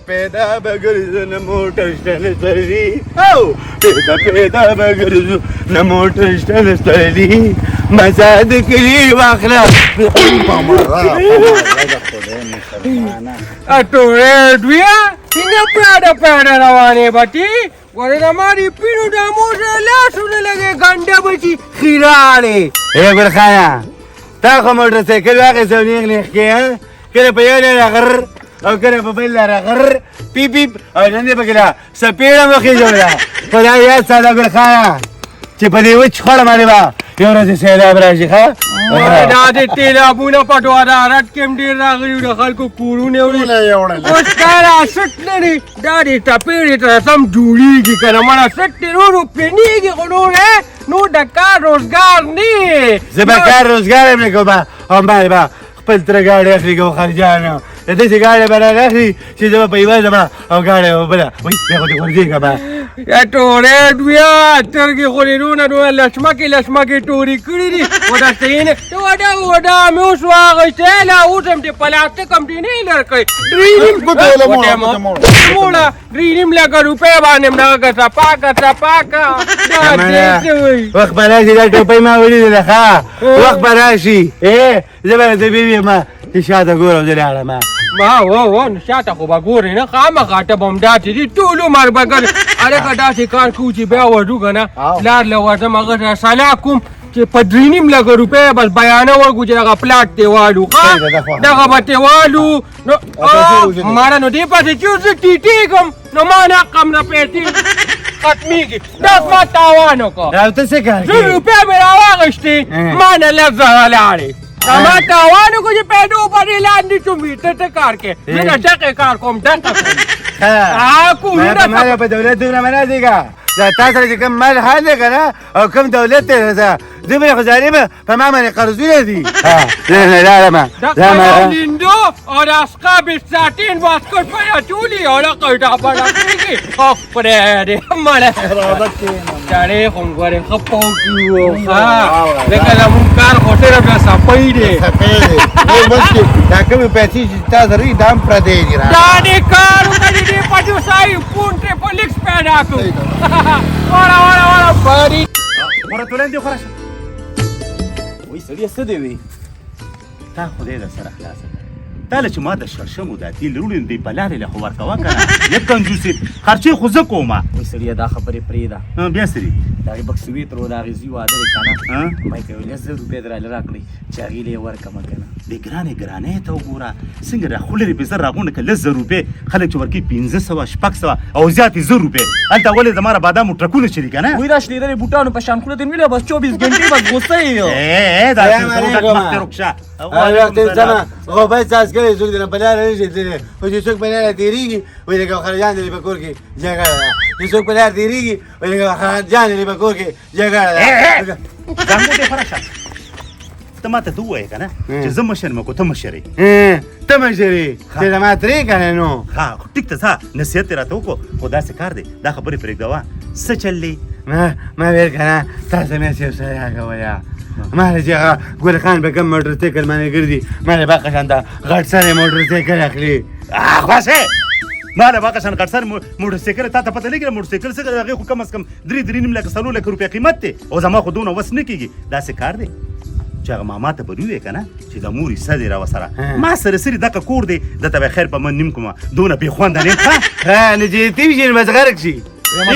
پیدا بگرزو نه موټر شته ستړي او پیدا بگرزو نه موټر شته ستړي مزه د کلي واخله ټوړې دویا څنګه پیاده روانې بټي ګورې د ماري پیرو د موټر لاسونه لګې ګنډه بچي خیراړې ګل خانه تا خو موټر سایکل واخیستی او نیغ نیغ کې کله په یو لاره غر او کله په بل لاره غر پیپ پیپ او نن دې پکې لا سپېړه مخې جوړه خدای یاد ساته ګل خانه چې په دې وچ خوړه باندې به یو ورځ سیلاب راشي ښه دا د تیلابونه په ډوارات کې هم ډېر راغلي د خلکو کورونه وړي اوس کاره سټ لري دا د ټپېړې ته سم جوړېږي که نه مړه سټ دې نورو پلنېږي خو نور د کار روزګار نه زه به کار روزګار هم نه کوم همباندې به خپل تره ګاډي اخلي کوم خرجانو د داسې ګاډی به راغلي چې زه به په یوه ځمه او ګاډی به بله وایي بیا خو دې غورځېږه به ټوړې دویا سترګې خو دې دونه لشمکې ټورې کړي دي خو درته یې نه وډه مې اوس واخیستی لا اوس هم دې پلاستیک هم دې نه یې لر کړی موړه 3.5 لکه روپۍ باندې هم دغه که څپاکه وخت به راشي دا ټوپۍ ما ولیدله ښه وخت به راشي زه به د بیبي یم چې شاته ګورم زه لاړم نو شاته خو به ګورې نه خامخا ته به هم داسې دي ټول عمر به ګرې هلکه داسې کار کوو چې بیا وځو که نه پلار له ورځم هغه ته صلاح کوم چې په 3.5 لکه روپۍ بس بیانه ورکړو چې دغه پلاټ دې والو دغه به دې والو نو ماړه نو دې پسې چې زه ټیټېږم نو ما نه حق هم نه پیسې ختمېږي دا زما تاوان وکړه او ته څه کار زر روپۍ مې راواخېستې ما نه لږ زره لاړې ما تاوان وکړو چې پیدو باندې لاندې چومي ته څه کار کوې زه نه ډکې کار کوم ډکه کوم ما په دولت دومره مه راځېږه دا تا سره چې کوم مال حال دی که نه او کوم دولت دی دومره خو ظالمه په ما باندې قرضونه دي نه لاړم لیندو او د اسقاب ساتین واسکټ په اچولي او له قیټه بڼه کېږي پرېږدې مړه سړی خو م ګورې ښه پوکي وو ښه لکه زمونږ کار خو صرف د صفۍ دی دا کومې پیسې چې تا سره وي دا هم پردی دي دا دې کار وکړي دې پټو سایي فون ټریپلیکس پیدا کړو وړه باري وره تولن دې خو راشه وایي سړیه څه دی وي تا خدای در سره خلاصه کړه تا له چې ما د شړشمو دا تیل روړي دی په لارې له خو ورکوه که نه یک کنجوسي خرچې خو زه کومه وایي سړیه دا خبرې پرېږده بیا څه دي د هغې بکسوي تر د هغې زوی واده دی که نه ما یې که یو 10,000 روپۍ درله راکړئ چې هغې له یې ورکړمه که نه بې ګرانې ته وګوره څنګه راخولرې پې زر راغونډه که 10,000 روپۍ خلک چې ورکوي 500 شپږ او زیات یې 1000 روپۍ هلته ولې زما را بادامو ټرکونه چلي که نه وایي دا شلېدلې بوټانو په شان خوله دې ویله بس 24 ګنټې بس غوسه یې غوبای څاڅکلی څوک دې نه په لاره نه شي تللی خو چې څوک په لاره تېرېږي وایي لکه خرجان دې په کور کې جګړه ده چې څوک په لاره تېرېږي وایي لکه خرجان دې په کور کې جګړه ده زنګو دې خره شه ته ما ته ووایې که نه چې زه مشر مکو ته مشر یې ته مشر یې چې زما ترې که نه نو ښه ټیک ته ځه نصیحت یې راته وکړو خو داسې کار دی دا خبرې پرېږدوه څه چل دی ما ویل که نه تاسو مې یو سړی کوله ما چې هغه ګل خان به کوم موټر سایکل باندې ګرځي ما له باقه شان دا غټ سری موټر سایکل اخلي خوښې ما له باقه شان غټ سری موټر سایکل تا ته پته لګي موټر سایکل څه هغه خو کم از کم 3.5 لکه 4 لکه روپۍ قیمت دی او زما خو دونه وس نه کېږي داسې کار دی چې هغه ماما ته به ووایې که نه چې د مور حصه دی راوسره ما سره سري دغه کور دی دته به خیر په من نیم کومه دونه بې خونده نیم ښه نه چې تیم شي نو بس غرق شي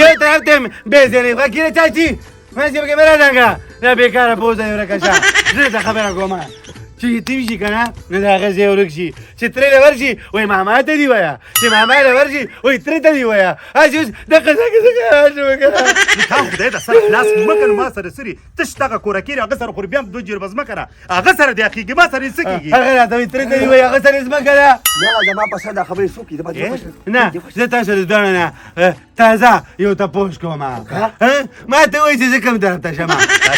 یو طرف ته بېزنې غږېده چاچي ما چې پکې مه راډنګه دا بېکاره پوزه یې ورکه شه زه ته خبره کومه چې یتیم شي که نه نو د هغه ځای ورک شي چې ترې له ورشي وایي ماما ته دې وایه چې ماما له ورشي وایي ترې ته دې وایه هسې اوس دغه څنګه که نه تا خدای د سره خلاص مه که نو ما سره سري تش دغه کورکېرې هغه سره خو بیا هم 2 جربه ځمکه ده هغه سره دې اخېږي ما سره یې څه کېږي هغه راته وایي ترې ته دې وایي هغه سره یې ځمکه ده زما په سر دا خبرې څوک دي نه زه تاسو د دواړو نه تازه یو تپوس کوم ما ته وایي چې زه کوم طرف ته شم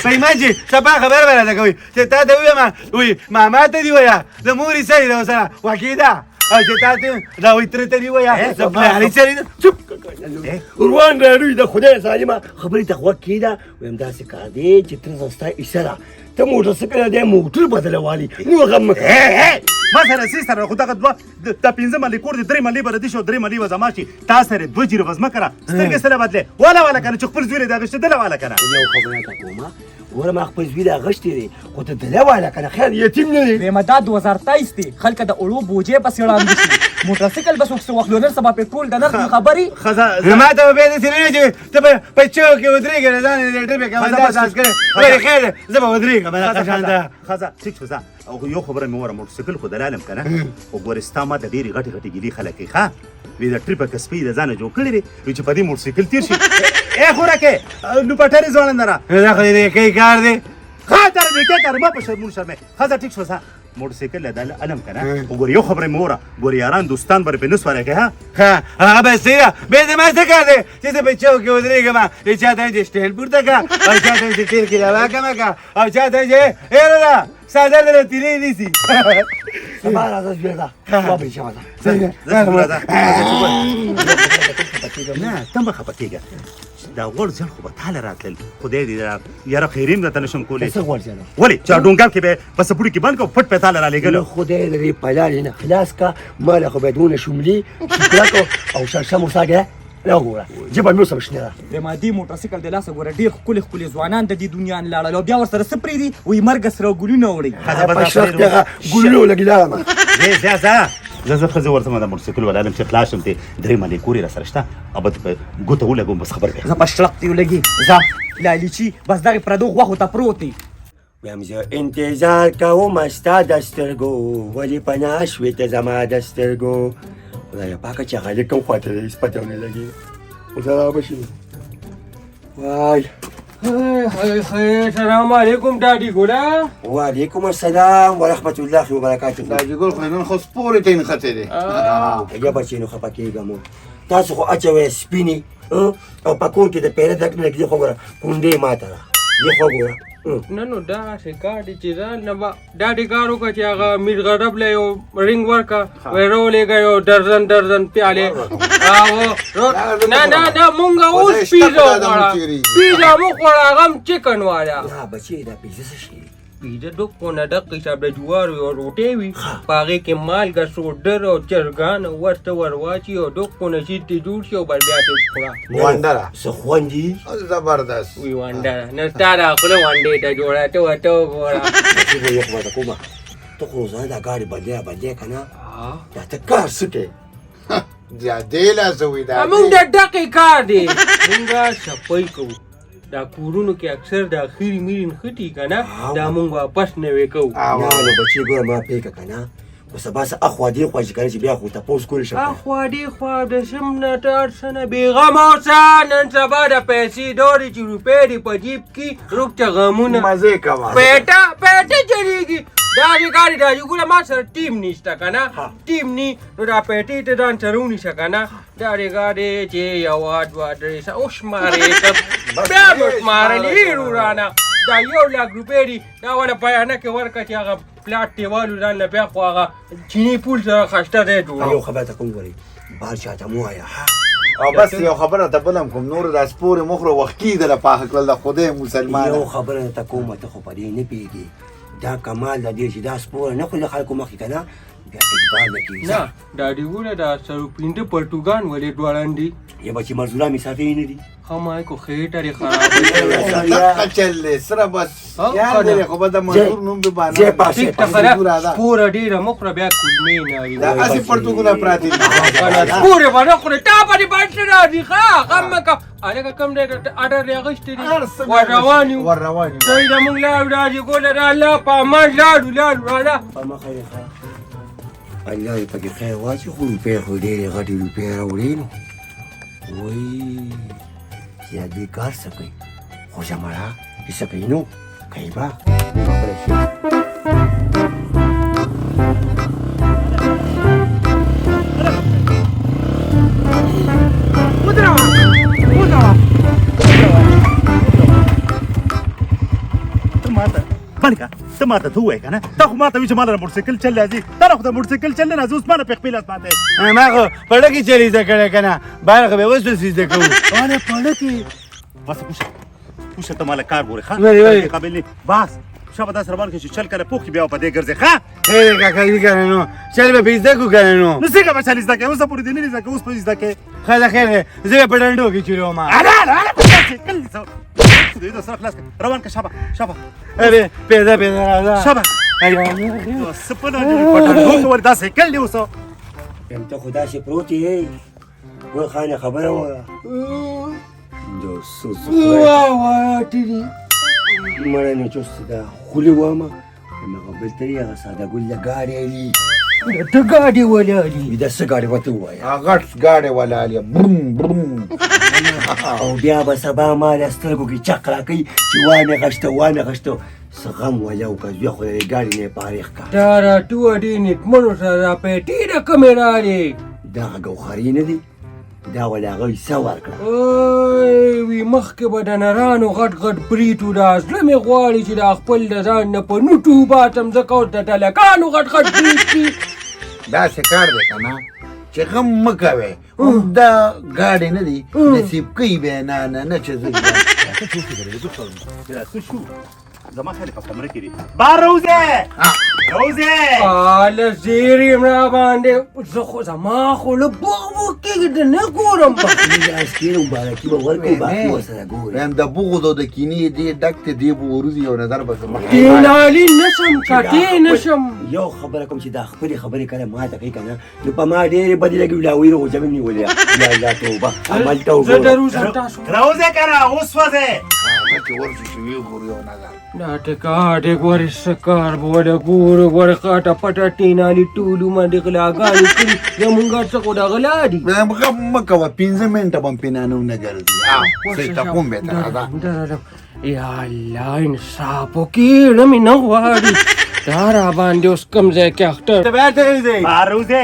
پیما چې سبا خبر به راته کوي چې تا ته ووایم وایي ماما ته دې وایه د مور حصه دې ورسره واقع او چې تا ته دا وایي ترې ته دې وایه د پلار حصه دې چپ روان راډوي د خدای ظالمه خبرې ته غوږ کېږده ویم داسې کار دی چې تره ستا حصه ده ته موټر سایکل دی موټر بدلوالي نو غم مه کوه ما سره سي سره خو دغه دوه د پنځه ملي کور دي 3 ملي بر دي شو 3 ملي و زما شي تاسو سره 2 جیرو وزما کرا سترګې سره بدله ولا کنه چې خپل زوی دغه شته دله والا کنه یو خبره تا کومه ور ما خپل زوی دا غشتې دي خو ته دله والا کنه خیر یتیم نه دی ویمه دا 2023 دی خلک د اړو بوجې پسې وړاندې شي موټرسایکل بس وکړو وخلونر سبا پټرول د نرخ خبري خزه ما ته به دې سره چې ته په چوک کې ودرېږې نه ځان دې ټریپ کې وځه تاسو کړې وای خیر زه به ودرېږم ما خزانده خزه ټیک شو او یو خبره مې وره موټرسایکل خو دلالم کنه او ګورستا ما د ډېری غټي ګلی خلک ښه وی د ټریپ کې سپی د ځانه جوړ کړی دی چې په دې موټرسایکل تیر شي اے خوره کې نو پټری ځوان نه را دا خو دې کوي کار دی خاطر دې کې کار ما په شرمون شرمه خزه ټیک شو موټرسایکل د علم کنه وګور یو خبره مې وره ګور یاران دوستان بر په نس ورکه ها هغه به سیره به دې ما څه کار دی چې ته په چوک کې ودرېږم چې چاته دې سټیل پورته کا او چاته دې تیر کې راوا کا او چاته دې ایرا ساده دې تیرې نیسی سبا راځه زوی دا ما به شاو نه تم خپه کېږه دا ور ځل خو به تعالی راتل خدای دې یاره خیرین راته نشم کولی څه ورځنه ولی چې ډونګل کې به بس پوری کې بند کو پټ په تعالی را لګل خدای دې پلال نه خلاص کا مال خو بدون شملي شکراتو او شرشه مساګه لا ګوره جيب مې وسه شنه ویمه دی موټرسایکل د لاسه ګوره ډېر ښکلي ځوانان د دې دنیا نه لاړل او بیا ورسره څه پرېږدي وایي مرګ سره ګلونه وړي ګلونو لګېدلم زه خزه ورته د موټرسایکل ولادم چې خلاص شم ته 3 ملي کوري را سره شته ابد په ګوته ولګم بس خبر زه په شلق دی ولګي ځه لالیچي بس دغه پردو غوښو ته پروت دی ویم زه انتظار کوم ستا د سترګو ولې پناه شوې ته زما د سترګو خدایه پاکه چې هغه کوم خواته دی هېڅ پته ونه لګي اوس رابه شي وای السلام علیکم ډاډي ګوره وعلیکم السلام ورحمت الله وبرکاته دا جګول خو نن خو سپورې ته نښتې دی یا بچې نو خفه کېږم تاسو خو اچوئ سپینې او په کور کې د پیره ډک نه لګي خو ګوره کونډې ماته ده دې خو ګوره نه نو داسې کار دی چې ځان نه به داسې کار وکړه چې هغه میر غرب له یو رنګ ورکړه وایي راولېږه یو درزن پیالې نه مونږ اوس پیزا وخوړه پیزا مو خوړه هغه هم چکن والا نه بچې دا پیزه څه شي پیزا ډکو نه ډک حساب د جوارو یو روټۍ وي په هغې کې مالګه سوډر او چرګان ورته ور واچي او ډکو نه چې ترې جوړ شي او بل بیا ترې وخوړه وانډره څه خوند دي زبردست وی وانډره نه ستا دا خوله وانډې ته جوړه ته ورته وګوره چې به یو خبره کومه ته خو روزانه دا ګاډي بدلې که نه دا ته کار څه کوې زیادې لاسوي دا موږ د ډکې کار دی موږ صفایي کوو دا کورونو کې اکثر د اخري میرین خټي که نه دا موږ واپس نوې کوو نه نو بچې ګوره ما پرېږه که نه خو سبا څه اخوا دې خوا چې که نه چې بیا خو تپوس کولی شم اخوا دې خوا د شم نه ته هر څه نه بېغمه اوسه نن سبا د پیسې دورې چې روپۍ دې په جیب کې روغ چې غمونه مزې کوه پیټه چلېږي داسې کار دی چې ګوره ما سره ټیم نشته که نه ټیم نی نو دا پیټې ته ځان سره ونیسه که نه داسې کار دی چې یوه دوه درې وشمارې ته بیا به شمارلې ورانه دا 1 لاک روپۍ دي دا ونه بیانه کې ورکړه چې هغه پلاټ دیوالو ځان نه بیا خو هغه چیني پول سره خشته دی جوړ یو خبره ته کوم ګورې بار چاته مو وایه او بس یو خبره ته بلم کوم نور د سپورې مخره وخت کېدله پاخه کړل د خدای مسلمان یو خبره ته کومه ته خو په دې نه پوهېږې دا کمال د دې چې دا سپوره نه خو له خلکو مخکې که نه بیا اقبال نه کېږي نه دا ډېوله دا سرو پنځه پرتوګان ولې دواړه دي یا به چې مرزولا مسافرې نه دي همای کو خېټه لري خراب دقه چل دی سره بس یاد لري خو به د منظور نوم به باندې زه پاسې سپوره ډېره مخره بیا کلمې نه وي دا هسې پرتوګونه پراته دي سپورې به نه خورې تا باندې باندې راځي ښه غم مه کوه هلکه کوم دی اډر یې اخیستی دی ور روان یو دوی زمونږ لاړو راځي ګوله د الله په امان لاړو راله په مخه یې ښه الله دې پکې خیر واچي خو روپۍ خو ډېرې غټې روپۍ راوړې نو وایي یا دې کار څه کوي خو زمړه چې څه کوي نو کوي به خبره شي ته ماته ته ووایې که نه تا خو ماته وایي چې ما له موټرسایکل چل راځي تا نه خو د موټرسایکل چل نه راځي اوس ما نه په خپل لاس باندې ما خو پړه کې چلی زده کړی که نه بهر خو به اوس پسې زده کوو پړه کې بس پوشه ته ما له کار ګورې ولې قابل نه بس شابه داسې روان کړه چې چل کله پوخ بیا په دې ګرځې ښه خیر کاکا دې کنه نو چل به پیسې کو کنه نو نو څنګه به چل زده کوې اوس پورې دې نه زده کوې اوس په زده کوې خیر خیر زه په ډنډو کې چلو ما دې سره خلاص کړه روان کړه شابه اره پیدا راځه شابه سپنه دې پټه ور داسې کل دی اوس یم ته خدا شي پروت یې ګل خانه خبره وره جو سوس وا ټی مړه نه چوست دا خولي وامه مګه بل طریقه ساده ګل لګاړې دي ته ګاډي ولالي دا څه ګاډي وته وایي هغه ګاډي ولاله بروم بروم او بیا به سبا ما له سترګو کې چق راکوي چې وانه غشته څه غم ویو که زوی خو د ګاډي نه پارېخ کا دا راټوه دې نیکمنو سره پیټې د کومې راړې دغه ګوخاري نه دي دا ولې هغه حصه ورکړه اوی وی مخکې به د نرانو غټ بریټو دا زړه مې غواړي چې دا خپل د ځان نه په نوټو باتم ځکه اوس د ډلکانو غټ بریټ دي دا څه کار دی کنه چې غم مه کوئ دا ګاډي نه دي نصیب کوي به نه چې زه شو زما خیلی په کمره کې دي بار روزه آله زیر یم را باندې زه خو زما خو له بغو کېږي نه ګورم اسکیر مبارکي به ورکړي باقي ورسره ګوري هم د بغض او د کینې دې ډک ته دې به وروځي یو نظر به زما ټینالي نشم کټې نشم یو خبره کوم چې دا خپلې خبرې کله ما ته کوي که نه نو په ما ډېرې بدې لګي ولاوي رو زمین نیولې یا الله توبه عمل ته زه دروزم تاسو روزه کنه اوس وځه چې ورشي چې وی خوري یو نظر دا ټکاټې ګورې سکار به وده ګورې خاټه پټه ټینالي ټولو باندې غلاګانې کړي زمونږ څه خو د غلا دي غم مه کوه 15 منټه به هم پینانو نه ګرځي څه ته کوم بهتره ده یا الله انصاف وکړي زړه مې نه غواړي دا را باندې اوس کوم ځای کې اختر ته بیا ته دی بار روزه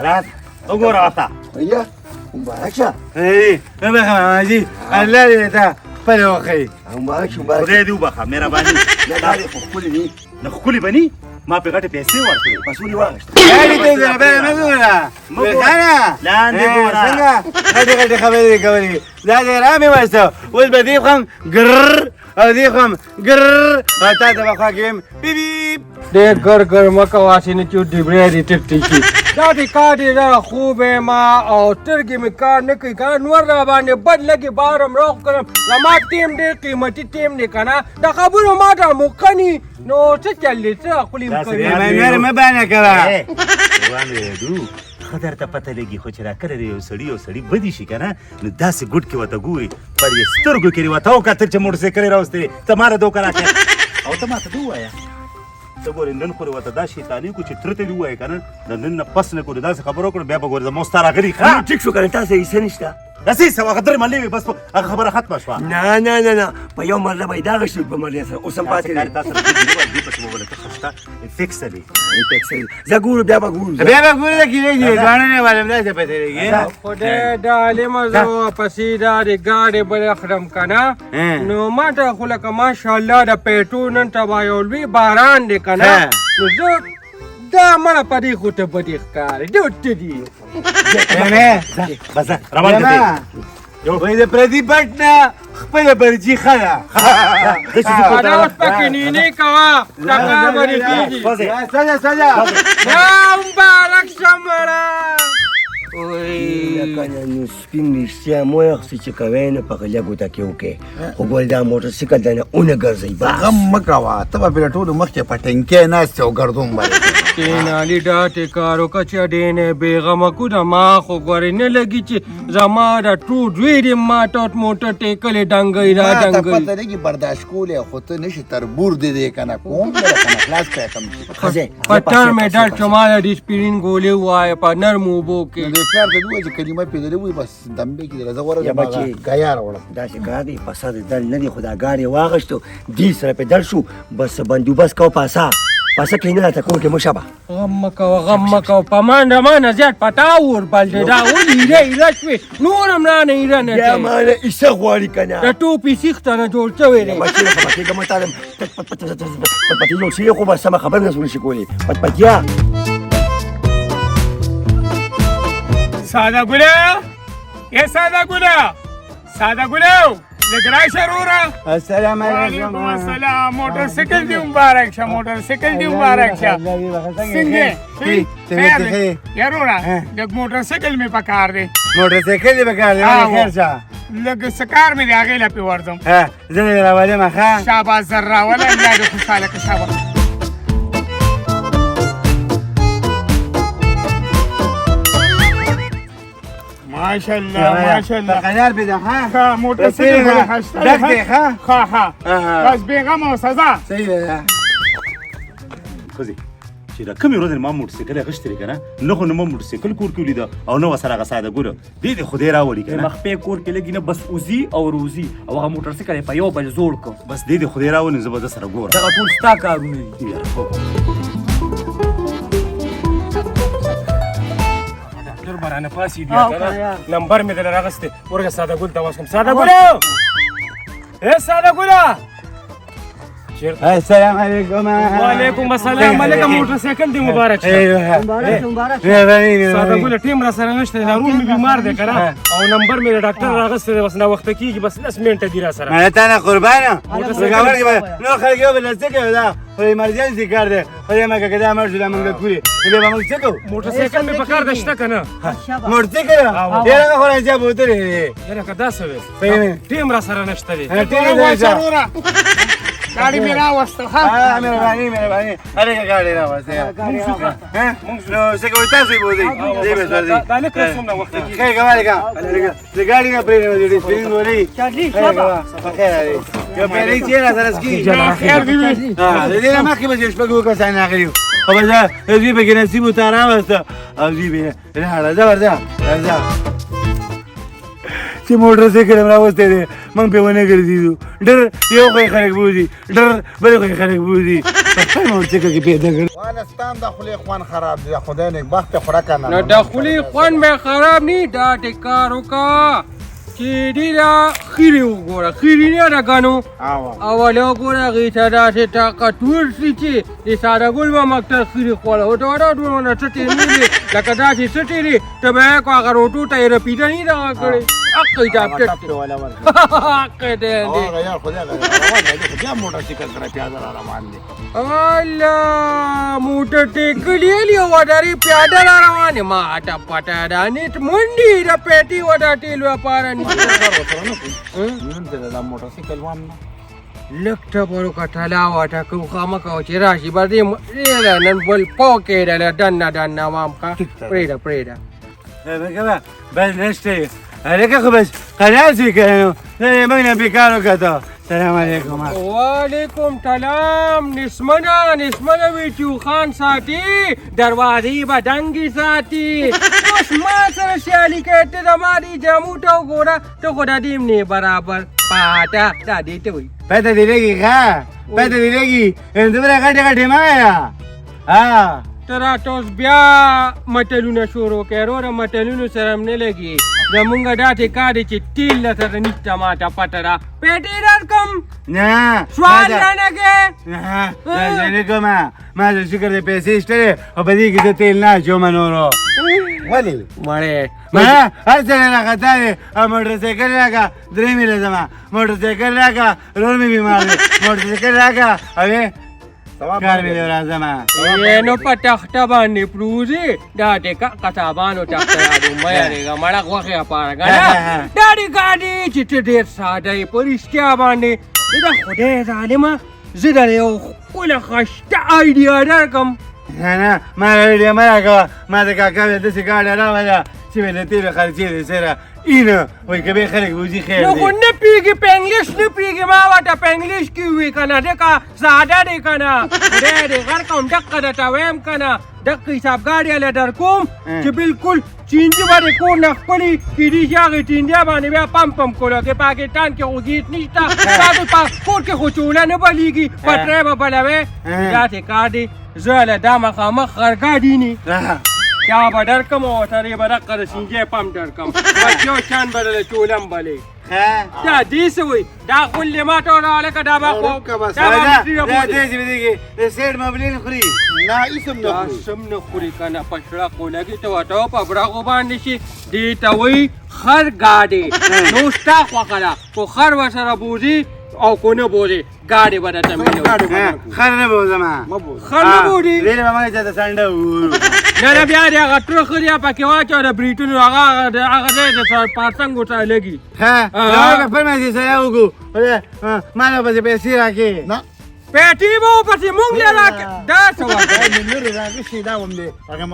راز وګوره وتا یا مبارک شه ماجي الله دې ته خپل وخی مبارک خدای دې وبخه مهرباني دا دې خو ښکلې دي نو ښکلې بني ما په غټه پیسې ورکړې بس ولې واغشته یاري ته دې به نه ګوره وکړه لاندې ګوره څنګه غټه خبرې کوي دا دې رامي واسه اوس به دې خم ګر او دې خم ګر او تا ته بخوا کېم بی بی ډېر ګر مکه واسې نه چې ډیبرې دې ټټې شي دا دې کار دې را خوب ما او سترګې مې کار نه کوي که نور را باندې بد لګي بارم روغ کړم زما ټیم ډېر قیمتي ټیم دی که نه د خبرو ما ته موقني نو څه چل دی څه خولې م کوي مې مه بیانه کوه خدر ته پته لګي خو چې را کړی دی یو سړي بدي شي که نه نو داسې ګوټ کې ورته ګوري پر یې سترګو کې ورته وکتل چې موټرسایکل یې راوستلی ته ما له دوکه راکړې او ته ما ته دې ووایه ته ګورې نن خو ورته دا شیطاني کړو چې تره ته دې ووایې که نه د نن نه پس نه کړو داسې خبره وکړو بیا به ګورې زما اوس تا راغلي ښه ټیک شو که نه تاسو حصه نشته رسې سوه هغه درې ملې وې بس هغه خبره ختمه شوه نه په یو مرله به یې دا غشتو په مرله سره اوس هم پاتې دی تا سره دې پسې به ولې ته خشته فکس دی زه ګورو بیا به ګورو بیا به ګورې د کېږي ځوانه نه معلوم داسې پته لګي خدای ډالمه زه واپسې دا د ګاډۍ بل اخلم که نه نو ما ته خو لکه ماشاءالله د پیټو نن سبا یو لوی باران دی که نه نو زه دا مړه په دې خو ته بدې ښکاري ډوټ دي بس روان دی وایي د پردي پټ نه خپله برجي ښه ده دا اوس پکې نینې کوه دا کار به دې کېږي سجا یا مبارک شه مړه کنه نو سپین رښتیا مو اخلي چې کوی نه په غلیا ګوته کې وکړې خو ګورې دا موټرسایکل دی نه اونه ګرځئ بس غم مه کوه ته به پرې ټولو مخکې په ټنکۍ ناست او ګردون به ټینالي دا ټکارو کچه ډېنې بېغمه کو د ما خو ګورې نه لګي چې زما د ټوټ ویرې ما ټوټ موټر ټیکلې ډنګۍ را ته ډنګۍ پته لګي برداشت کولی خو ته نشي تربور دی دی که نه کوم دی که نه خلاص کړی کم په ټر مې ډر چې ما د ډسپلین ګولې ووایه په نرمو اوبو نو کې دې پلار ته دې ووایه چې کلمه پېدلې وي بس دمبې کې زه یا ورغلم بچې. ګیا راوړم داسې کار دی پسه د دل نه دی خو دا ګاډۍ واغشتو دې سره پې دل شو بس بندوبست کوه پاسه کې نه راته کور کې مه شبه غم مه کوه په مانډه مانه زیات پتا وربل دی دا ولې ایره شوې نور هم رانه ایره نه بیا کوي مانه ایسه غواړي که نه د ټوپې سیخته نه جوړ شوی دی بچې خو پتېږه مه تاله پتې جوړ شوي خو بس سمه خبره نه شو کولی پتپتیا ساده ګلو ای ساده ګلو لګرای شرورا السلام وعلیکم علیکم السلام موټر سایکل دی مبارک شه موټر سایکل دی مبارک شه څنګه یارورا د موټر سایکل می پکار دی موټر سایکل دی پکار دی خیر شه لګ سکار می دی هغه لا په ورځم ها زه راولې ما ښه شاباش زرا ولا الله دې خوشاله که شاباش ماشاءالله ماشاءالله قنار بده ها موټر سایکل دک دی ها ها بس بیغم او سزا صحیح ده خزي چې دا کومې ورځې ما موټرسایکل اخیستی دی که نه نه خو نه ما موټرسایکل کور کې ولیده او نه ورسره هغه ساده ګوره دې دې خدای راولي که نه مخپې کور کې لګي نه بس اوزي او روزي او هغه موټر سایکل یې په یو بل زوړ کړ بس دې دې خدای راولي زه به ده سره ګورم دغه ټول ستا کارونه دي ډاکټر برانه پاسې دی نمبر مې دل راغسته ورګه ساده ګل ته واسم ساده ګل اے ساده ګل السلام علیکم وعلیکم السلام علیکم موټر سایکل دی مبارک شه مبارک ساده ګل ټیم را سره نشته نارون می بیمار دی کنه او نمبر مې ډاکټر راغسته بس نه وخت کیږي بس 10 منټه دی را سره مې ته نه قربانه نو خلک یو بل څه کوي دا خو ایمرجنسي کار دی خو یې ما کده امر شو موږ کولی دې به موږ څه کوو موټر سایکل مې پکار دشته کنه موټر سایکل یاره خو راځي بوته دی یاره کدا سوي فهمې ټیم را سره نشته دی गाड़ी में ना वस्तु हाँ मेहरबानी अरे गाड़ी ना वस्तु हैं नो से कोई ताज़ी बोली जी बस जी दाने कर सुनना वक्त की क्या कमाल का ले गाड़ी ना प्रेम में जी स्प्रिंग बोली चली शाबा खैर है ये पहले ही चेहरा सर इसकी खैर भी हाँ ले ना माँ की बस इसपे का साइन आ गई अब ऐसा ये भी किसी नसीब उतारा वस्तु अब जी भी है हाँ जबरदस्त چې موټر سایکل را وسته دي موږ په ونه ګرځېدو ډر یو خو خلک بوزي ډر بل خو خلک بوزي په موټر سایکل کې پیدا کړ افغانستان د خولي خوان خراب دی خدای نه بخت خورا کنه نه د خولي خوان به خراب نی دا ټکارو کا چې ډیرا خيري وګوره خيري نه راګانو اوله وګوره غیته دا چې طاقتور شي چې د ساده ګل ما مکتر خيري خوړ او دا ډول نه چټي نه لکه دا چې چټي لري ته به کو هغه روټو ټایر پیډ نه دا کړي اکه دا پټ ولا ور اکه دې او یار خدای خدای موټر سایکل سره پیاده را روان دي الله موټر ټیکلی وډاري پیاده را روانه ما اټه پټه دا نیټ منډي د پېټي وډا ټیلو لپاره نه نن دا موټر سایکل وان لکټه پرو کټلا واټه کو خامکو چې راشي باندې نن بل پوکې د دنه وام کا پریدا بس نشته هلکه خو بس خلاصې کړو نه موږ نه بیکارو کته سلام علیکم وعلیکم سلام نسمنه ویچو خان ساتي دروازې به ډنګې ساتي اوس ما سره سیالي کوي ته زما دې جامو ته وګوره ته خو د دې نه برابر پاته دا دې ته وایي پته دې لګي ښه پته دې لګي دومره غټې ما یا ها ترا توس بیا مټلونه شروع کړه وروره مټلونو سره هم نه لګي زمونږ داسې کار دی چې تیل له سره نشته ماته پته ده پیټې درکړم نه سوال رانه کې نه زه نه کوم ما زه شکر دې پیسې شته او په دې کې زه تیل نه اچوم نورو ولې مړې ما هر څه نه راغلی دی او موټر سایکل راکړه 3 میله زما موټر سایکل راکړه رور مې بیمار دی موټر سایکل راکړه اوې کار مې راځم نو په تخته باندې پروزي دا ټکا کتابانو تخته راځو مې رېګه مړه غوښه پاره غاړه دا دې ګاډي چې ډېر ساده په رښتیا باندې دا خدای ظالمه زه دا یو کوله خشته ایډیا درکم نه ما دې ما راکړه ما د کاکا داسې ګاډی راوړه چې مې د تیلو خرچې دې سره اینه وای کبه خلک وځي خیر نو خو نه پیږي په انګلیش نه پیږي ما وته په انګلیش کې وی کنه دغه ساده دی کنه ډېر غر کوم دغه د تاویم کنه دغه حساب ګاډي له در کوم چې بالکل چینجی باندې کو نه خپلې کې دي هغه چینجا باندې بیا پم کوله کې پاکستان کې وګیت نشته تاسو پاسپورت کې خو چوله نه بلیږي پټره به بلوي دا ته کاډي زله دا مخامخ خرګاډي ني یا به درکم او ترې به دقه د سینجې پم درکم بچو چان به د چولم بلې دا دې څه وایي دا غولې ما ته راهلکه دا به خو دا به مستري دا رابولي. دې چې بدیږي د سیټ مبلین خوري نه اسم دا نه سم نه خوري که نه په شړقو لګي ته ورته په برغو باندې شي دې ته وایي خر ګاډې نو ستا خوښه ده خو خر ورسره بوځي او کو نه بوځي ګاډې به درته ملوي خر نه بوزما خر نه بوځي دې به ما چې سانډه نه نه بیا دې هغه ترخ دی پکې واچو د بریټونو هغه ځای د پارڅنګو ته لګي ها دا په ما چې سره وګو ما نه به پیسې راکې نه پیټي به پسې مونږ له راکې دا څه وایي لري راځي شي دا وم دې هغه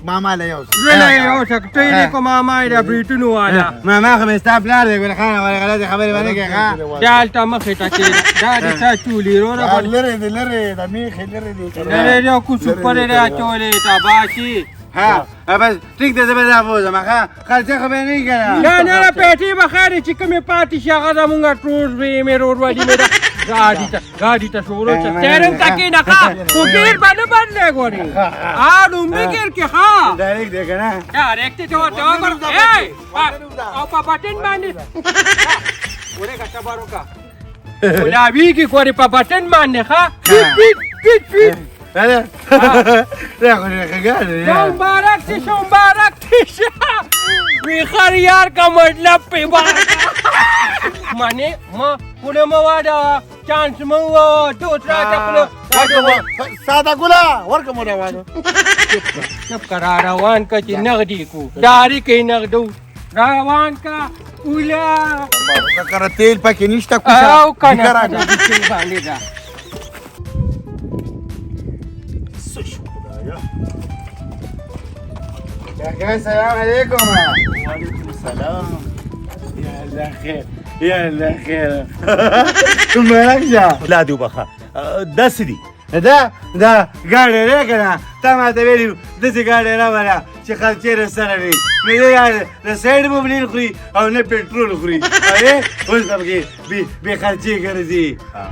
ماما له یو زړه یې یو سکتۍ دی که ماما یې د بریټونو والا ما خو مې ستا پلار دی ګل خان ولا غلطه خبرې باندې کې دا هلته مخې ته کېده دا د چا چولي وروره لري دې لري د میخې لري دې لرې دی کوڅو پرې دی اچولې تباشي ها بس ټیک ده زه به دا بوزم ښه خرچه خو به نه کړه نه نه پیټي به خیر چې کومې پاتې شي هغه زمونږ ټول وې مې روډ مې ده गाड़ी ता शोरो स्टीयरिंग तकी ना खा वो गियर बने बदले गोरी आ लुम्बी गियर के खा डायरेक्ट देखा ना डायरेक्ट तो पर ए और पापटन मारने ओरे का चबारो का गुलाबी की कोरी पापटन मारने खा फिट अरे देखो देखो शोम्बारक विखर यार का मतलब पे माने पुणे मवाडा चान्स मग दुसरा साधा गुला वर का मोठा वाद चुप करा रवान का ची नगदी को दारी के नगदू रवान का उला करा तेल पाकी निष्ठा आओ कुशा करा बांधेगा السلام عليكم وعليكم السلام يا الله خير يا الله خير مالك جا لا دی وبخه داسې دي دا ګاډی دی که نه تا ماته ویلي داسې ګاډی راوله چې خرچې رسره وي نو دې د سایډ مبلین خوري او نه پېټرول خوري اوس به پکې بې خرچې ګرځي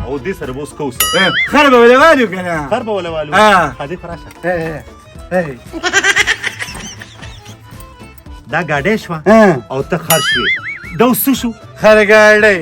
او دې سره به اوس کوو څه خر به ولې والو که نه خر به ولوالو ها. هدې خو راشه دا ګاډی شوه او ته خر شوې دا اوس څه شو خر ګاډی